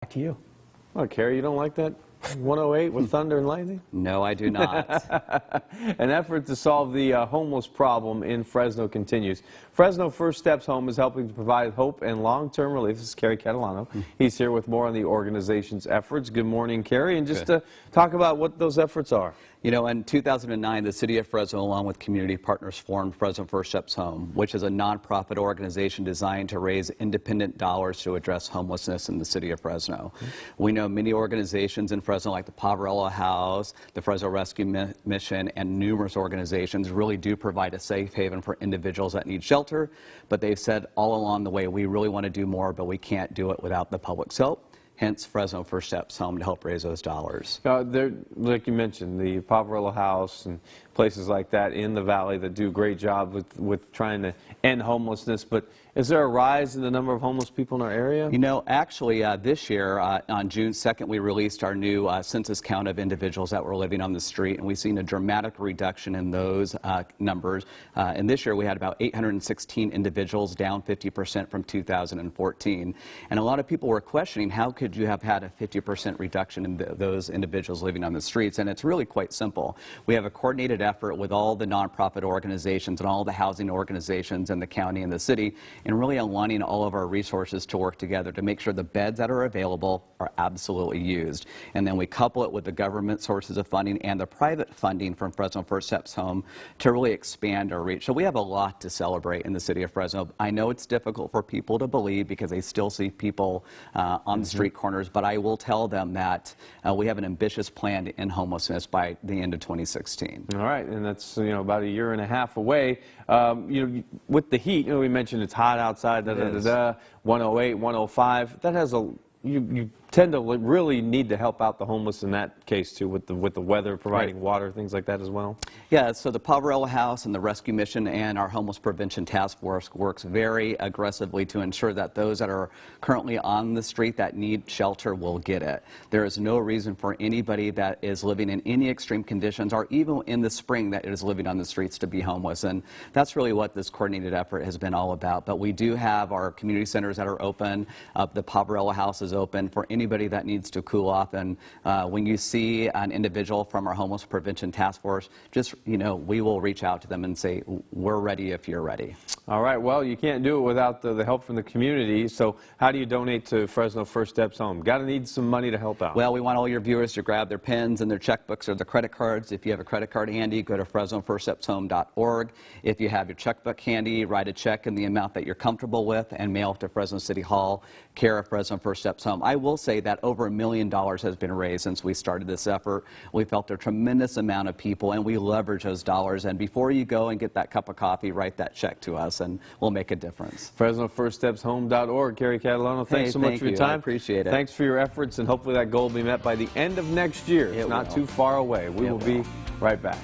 Back to you. Oh, Cary, you don't like that 108 with thunder and lightning? No, I do not. An effort to solve the homeless problem in Fresno continues. Fresno First Steps Home is helping to provide hope and long-term relief. This is Cary Catalano. He's here with more on the organization's efforts. Good morning, Cary, and just to talk about what those efforts are. You know, in 2009, the City of Fresno, along with community partners, formed Fresno First Steps Home, which is a nonprofit organization designed to raise independent dollars to address homelessness in the City of Fresno. We know many organizations in Fresno, like the Poverello House, the Fresno Rescue Mission, and numerous organizations really do provide a safe haven for individuals that need shelter, but they've said all along the way, we really want to do more, but we can't do it without the public's help. Hence, Fresno First Steps Home to help raise those dollars. Like you mentioned, the Poverello House and places like that in the valley that do a great job with trying to end homelessness. But is there a rise in the number of homeless people in our area? You know, actually, this year, on June 2nd, we released our new census count of individuals that were living on the street, and we've seen a dramatic reduction in those numbers. And this year, we had about 816 individuals, down 50% from 2014. And a lot of people were questioning, how could you have had a 50% reduction in those individuals living on the streets? And it's really quite simple. We have a coordinated effort with all the nonprofit organizations and all the housing organizations in the county and the city, and really aligning all of our resources to work together to make sure the beds that are available are absolutely used. And then we couple it with the government sources of funding and the private funding from Fresno First Steps Home to really expand our reach. So we have a lot to celebrate in the city of Fresno. I know it's difficult for people to believe because they still see people on the street corners, but I will tell them that we have an ambitious plan to end homelessness by the end of 2016. All right, and that's about a year and a half away. With the heat, we mentioned it's hot outside, 108, 105. That has you tend to really need to help out the homeless in that case too, with the weather, providing water, things like that as well. Yeah, so the Poverello House and the Rescue Mission and our Homeless Prevention Task Force works very aggressively to ensure that those that are currently on the street that need shelter will get it. There is no reason for anybody that is living in any extreme conditions or even in the spring that is living on the streets to be homeless, and that's really what this coordinated effort has been all about. But we do have our community centers that are open. The Poverello House is open for anybody that needs to cool off, and when you see an individual from our Homeless Prevention Task Force, just, we will reach out to them and say, we're ready if you're ready. All right, well, you can't do it without the help from the community, so how do you donate to Fresno First Steps Home? Got to need some money to help out. Well, we want all your viewers to grab their pens and their checkbooks or their credit cards. If you have a credit card handy, go to FresnoFirstStepsHome.org. If you have your checkbook handy, write a check in the amount that you're comfortable with and mail it to Fresno City Hall, care of Fresno First Steps Home. I will say that over $1 million has been raised since we started this effort. We've helped a tremendous amount of people, and we leverage those dollars. And before you go and get that cup of coffee, write that check to us, and we'll make a difference. FresnoFirstStepsHome.org. Cary Catalano, thanks so much for your time. I appreciate it. Thanks for your efforts, and hopefully that goal will be met by the end of next year. It's not too far away. We will be right back.